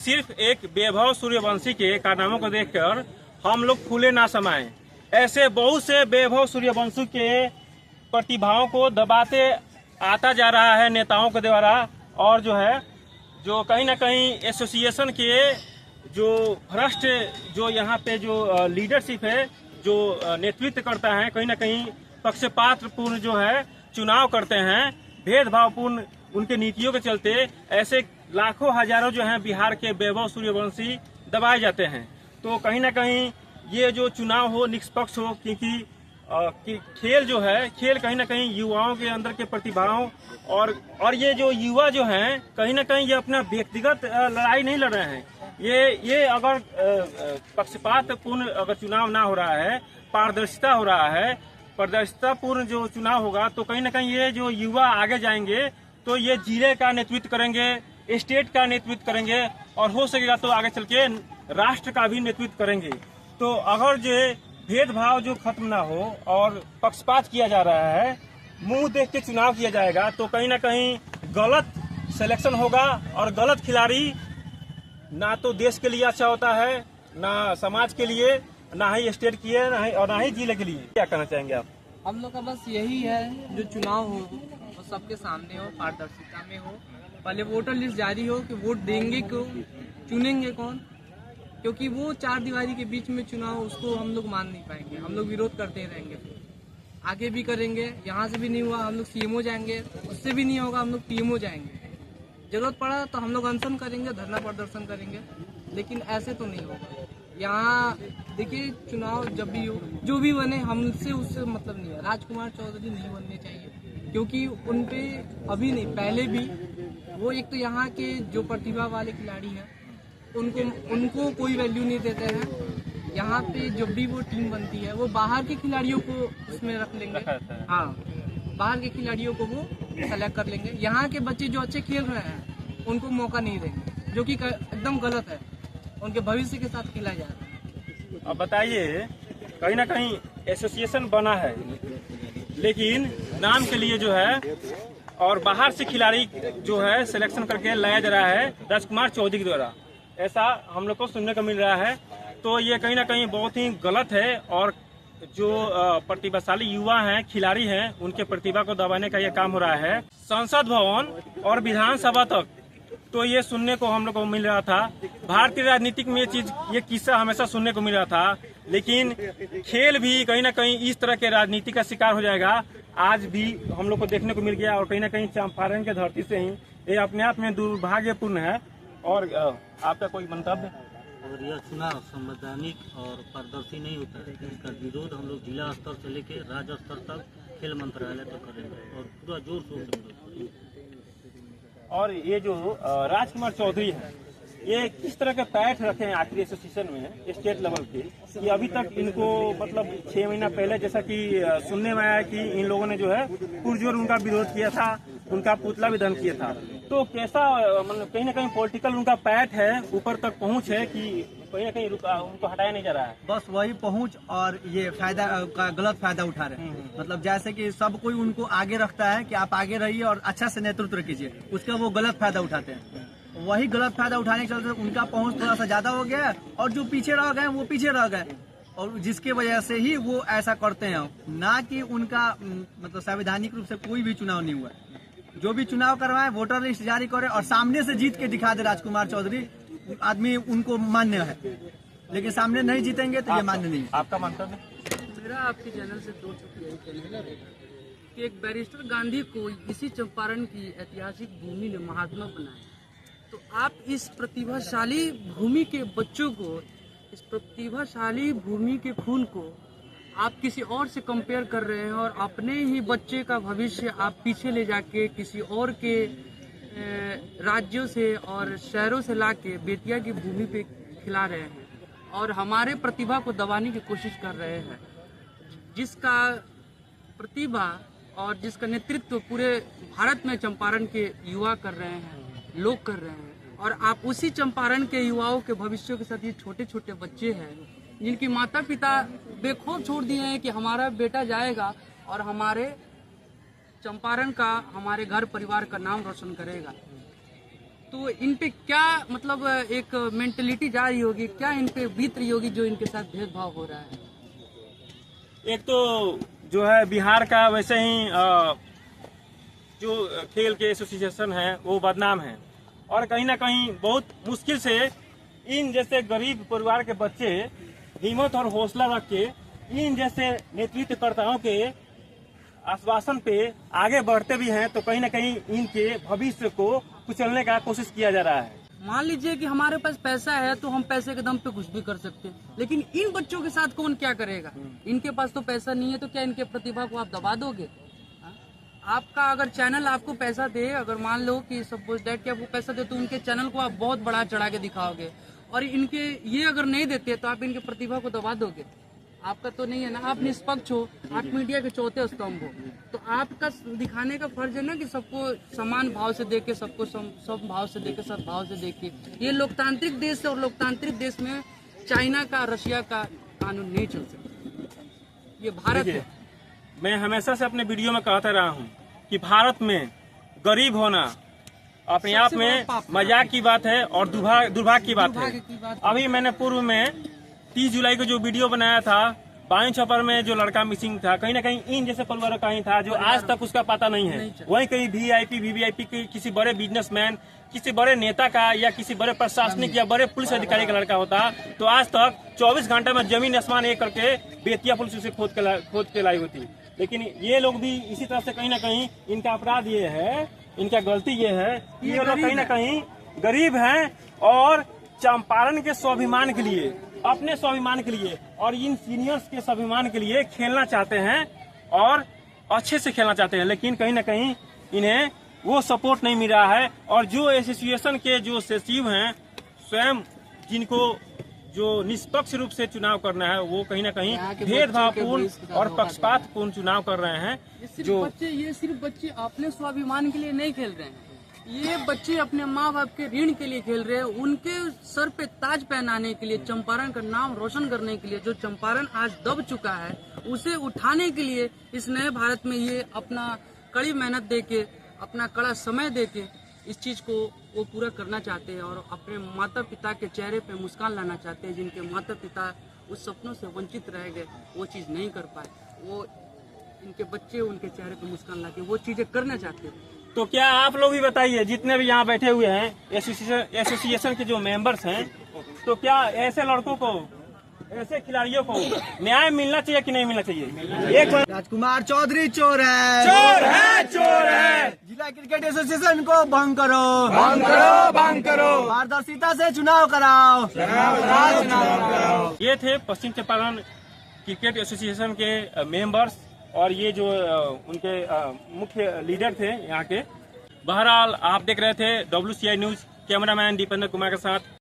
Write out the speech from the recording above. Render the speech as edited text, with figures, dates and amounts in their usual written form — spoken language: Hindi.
सिर्फ एक वैभव सूर्यवंशी के कारनामों को देखकर हम लोग फूले ना समाये। ऐसे बहुत से वैभव सूर्यवंशी के प्रतिभाओं को दबाते आता जा रहा है नेताओं के द्वारा, और जो कहीं ना कहीं एसोसिएशन के जो भ्रष्ट जो यहाँ पे जो लीडरशिप है, जो नेतृत्व करता है, कहीं ना कहीं पक्षपातपूर्ण चुनाव करते हैं, भेदभावपूर्ण उनके नीतियों के चलते ऐसे लाखों हजारों बिहार के वैभव सूर्यवंशी दबाए जाते हैं। तो कहीं ना कहीं ये जो चुनाव हो निष्पक्ष हो, क्योंकि खेल कहीं ना कहीं युवाओं के अंदर के प्रतिभाओं और ये जो युवा कहीं ना कहीं ये अपना व्यक्तिगत लड़ाई नहीं लड़ रहे हैं। ये अगर पक्षपातपूर्ण अगर चुनाव ना हो रहा है, पारदर्शिता हो रहा है, पारदर्शितापूर्ण जो चुनाव होगा, तो कहीं ना कहीं ये जो युवा आगे जाएंगे तो ये जिले का नेतृत्व करेंगे, स्टेट का नेतृत्व करेंगे, और हो सकेगा तो आगे चल के राष्ट्र का भी नेतृत्व करेंगे। तो अगर जो भेदभाव जो खत्म ना हो और पक्षपात किया जा रहा है, मुंह देख के चुनाव किया जाएगा, तो कहीं ना कहीं गलत सिलेक्शन होगा, और गलत खिलाड़ी ना तो देश के लिए अच्छा होता है, ना समाज के लिए, ना ही स्टेट के लिए, ना ही जिले के लिए। क्या कहना चाहेंगे आप? हम लोग का बस यही है, जो चुनाव हो वो सबके सामने हो, पारदर्शिता में हो। पहले वोटर लिस्ट जारी हो कि वोट देंगे क्यों, चुनेंगे कौन, क्योंकि वो चार दीवारी के बीच में चुनाव, उसको हम लोग मान नहीं पाएंगे। हम लोग विरोध करते रहेंगे, आगे भी करेंगे। यहाँ से भी नहीं हुआ हम लोग सीएमओ जाएंगे, उससे भी नहीं होगा हम लोग पीएमओ जाएंगे। जरूरत पड़ा तो हम लोग अनशन करेंगे, धरना प्रदर्शन करेंगे, लेकिन ऐसे तो नहीं होगा। यहाँ देखिए, चुनाव जब भी हो, जो भी बने, हमसे उससे मतलब नहीं है। राजकुमार चौधरी नहीं बनने चाहिए, क्योंकि उनपे अभी नहीं, पहले भी वो एक तो यहाँ के जो प्रतिभा वाले खिलाड़ी हैं उनको कोई वैल्यू नहीं देते हैं। यहाँ पे जब भी वो टीम बनती है, वो बाहर के खिलाड़ियों को उसमें रख लेंगे। हाँ, बाहर के खिलाड़ियों को वो सेलेक्ट कर लेंगे। यहाँ के बच्चे जो अच्छे खेल रहे हैं उनको मौका नहीं देंगे, जो कि एकदम गलत है। उनके भविष्य के साथ खेला जा रहा है। अब बताइए, कहीं ना कहीं एसोसिएशन बना है, लेकिन नाम के लिए और बाहर से खिलाड़ी सिलेक्शन करके लाया जा रहा है राजकुमार चौधरी के द्वारा, ऐसा हम लोग को सुनने को मिल रहा है। तो ये कहीं ना कहीं बहुत ही गलत है, और जो प्रतिभाशाली युवा हैं, खिलाड़ी हैं, उनके प्रतिभा को दबाने का ये काम हो रहा है। संसद भवन और विधानसभा तक तो ये सुनने को हम लोग को मिल रहा था। भारतीय राजनीतिक में ये किस्सा हमेशा सुनने को मिल रहा था, लेकिन खेल भी कहीं ना कहीं इस तरह के राजनीति का शिकार हो जाएगा, आज भी हम लोग को देखने को मिल गया। और कहीं ना कहीं चंपारण के धरती से ही ये अपने आप में दुर्भाग्यपूर्ण है। और आपका कोई मंतव्य? अगर यह चुनाव संवैधानिक और पारदर्शी नहीं होता है, इसका विरोध हम लोग जिला स्तर से लेकर राज्य स्तर तक, खेल मंत्रालय तक करेंगे, और पूरा जोर शोर से करेंगे। और ये जो राजकुमार चौधरी है, ये किस तरह के पैठ रखे हैं आखिरी एसोसिएशन में स्टेट लेवल के, कि अभी तक इनको मतलब 6 महीना पहले जैसा कि सुनने में आया कि इन लोगों ने पुरजोर उनका विरोध किया था, उनका पुतला भी दहन किया था। तो कैसा मतलब कहीं ना कहीं पॉलिटिकल उनका पैठ है, ऊपर तक पहुंच है, कि कहीं ना कहीं उनको हटाया नहीं जा रहा है? बस वही पहुंच, और ये फायदा का गलत फायदा उठा रहे हैं। मतलब जैसे कि सब कोई उनको आगे रखता है कि आप आगे रहिए और अच्छा से नेतृत्व कीजिए, उसका वो गलत फायदा उठाते हैं। वही गलत फायदा उठाने के चलते उनका पहुंच थोड़ा सा ज्यादा हो गया है, और जो पीछे रह गए वो पीछे रह गए, और जिसके वजह से ही वो ऐसा करते हैं। ना कि उनका मतलब संवैधानिक रूप से कोई भी चुनाव नहीं हुआ। जो भी चुनाव करवाए, वोटर लिस्ट जारी करे और सामने से जीत के दिखा दे राजकुमार चौधरी, आदमी उनको मान्य है, लेकिन सामने नहीं जीतेंगे तो ये मान्य नहीं। आपका मंतव्य? मेरा आपके चैनल से 2 चुकी यही कहना है कि एक बैरिस्टर गांधी को इसी चंपारण की ऐतिहासिक भूमि ने महात्मा बनाया, तो आप इस प्रतिभाशाली भूमि के बच्चों को, इस प्रतिभाशाली भूमि के खून को आप किसी और से कंपेयर कर रहे हैं, और अपने ही बच्चे का भविष्य आप पीछे ले जाके किसी और के राज्यों से और शहरों से लाके बेतिया की भूमि पे खिला रहे हैं, और हमारे प्रतिभा को दबाने की कोशिश कर रहे हैं। जिसका प्रतिभा और जिसका नेतृत्व पूरे भारत में चंपारण के युवा कर रहे हैं, लोग कर रहे हैं, और आप उसी चंपारण के युवाओं के भविष्य के साथ ये छोटे छोटे बच्चे हैं जिनकी माता पिता बेखौफ छोड़ दिए हैं कि हमारा बेटा जाएगा और हमारे चंपारण का, हमारे घर परिवार का नाम रोशन करेगा। तो इन पे क्या मतलब एक मेंटेलिटी जा रही होगी, क्या इन पे बीत रही होगी जो इनके साथ भेदभाव हो रहा है? एक तो जो है बिहार का वैसे ही जो खेल के एसोसिएशन है वो बदनाम है, और कहीं ना कहीं बहुत मुश्किल से इन जैसे गरीब परिवार के बच्चे हिम्मत और हौसला रख के इन जैसे नेतृत्वकर्ताओं के आश्वासन पे आगे बढ़ते भी हैं, तो कहीं ना कहीं इनके भविष्य को कुचलने का कोशिश किया जा रहा है। मान लीजिए कि हमारे पास पैसा है तो हम पैसे के दम पे कुछ भी कर सकते हैं, लेकिन इन बच्चों के साथ कौन क्या करेगा? इनके पास तो पैसा नहीं है, तो क्या इनके प्रतिभा को आप दबा दोगे? आपका अगर चैनल आपको पैसा दे, अगर मान लो कि सपोज दैट कि आपको पैसा दे, तो उनके चैनल को आप बहुत बड़ा चढ़ा के दिखाओगे, और इनके ये अगर नहीं देते तो आप इनके प्रतिभा को दबा दोगे? आपका तो नहीं है ना, आप निष्पक्ष हो, आप मीडिया के चौथे स्तंभ हो, तो आपका दिखाने का फर्ज है ना कि सबको समान भाव से देखे, सबको सब भाव से देखे, सद्भाव से देखे। ये लोकतांत्रिक देश है, और लोकतांत्रिक देश में चाइना का, रशिया का कानून नहीं चल सकता। ये भारत है। मैं हमेशा से अपने वीडियो में कहता रहा हूँ कि भारत में गरीब होना अपने आप में मजाक की बात है और दुर्भाग्य की बात है। अभी मैंने पूर्व में 30 जुलाई को जो वीडियो बनाया था, बाइन छपर में जो लड़का मिसिंग था, कहीं ना कहीं इन जैसे परिवारों का ही था, जो आज तक उसका पता नहीं है। वहीं कहीं वीवीआईपी के किसी बड़े बिजनेसमैन, किसी बड़े नेता का, या किसी बड़े प्रशासनिक या बड़े पुलिस अधिकारी का लड़का होता, तो आज तक 24 घंटे में जमीन आसमान एक करके बेतिया पुलिस उसे खोद के लाई होती। लेकिन ये लोग भी इसी तरह से कहीं ना कहीं इनका अपराध ये है, इनका गलती ये है कि ये लोग कहीं ना कहीं गरीब हैं, और चंपारण के स्वाभिमान के लिए, अपने स्वाभिमान के लिए और इन सीनियर्स के स्वाभिमान के लिए खेलना चाहते हैं, और अच्छे से खेलना चाहते हैं, लेकिन कहीं ना कहीं इन्हें वो सपोर्ट नहीं मिल रहा है। और जो एसोसिएशन के जो सचिव हैं, स्वयं जिनको जो निष्पक्ष रूप से चुनाव करना है, वो कहीं ना कहीं भेदभावपूर्ण और पक्षपातपूर्ण चुनाव कर रहे हैं। ये सिर्फ बच्चे अपने स्वाभिमान के लिए नहीं खेल रहे हैं, ये बच्चे अपने माँ बाप के ऋण के लिए खेल रहे हैं, उनके सर पे ताज पहनाने के लिए, चंपारण का नाम रोशन करने के लिए। जो चंपारण आज दब चुका है, उसे उठाने के लिए इस नए भारत में ये अपना कड़ी मेहनत देके, अपना कड़ा समय देके इस चीज को वो पूरा करना चाहते हैं, और अपने माता पिता के चेहरे पे मुस्कान लाना चाहते हैं। जिनके माता पिता उस सपनों से वंचित रह गए, वो चीज नहीं कर पाए, वो इनके बच्चे उनके चेहरे पे मुस्कान लाके वो चीजें करना चाहते हैं। तो क्या आप लोग भी बताइए, जितने भी यहाँ बैठे हुए हैं एसोसिएशन के जो मेंबर्स हैं, तो क्या ऐसे लड़कों को, ऐसे खिलाड़ियों को न्याय मिलना चाहिए कि नहीं मिलना चाहिए? एक राजकुमार चौधरी चोर है, चोर है, चोर है। जिला क्रिकेट एसोसिएशन को भंग करो, भंग करो, भंग करो। पारदर्शिता से चुनाव कराओ, ये थे पश्चिम चंपारण क्रिकेट एसोसिएशन के मेंबर्स, और ये जो उनके मुख्य लीडर थे यहाँ के। बहरहाल आप देख रहे थे WCI news, cameraman Dipendra Kumar के साथ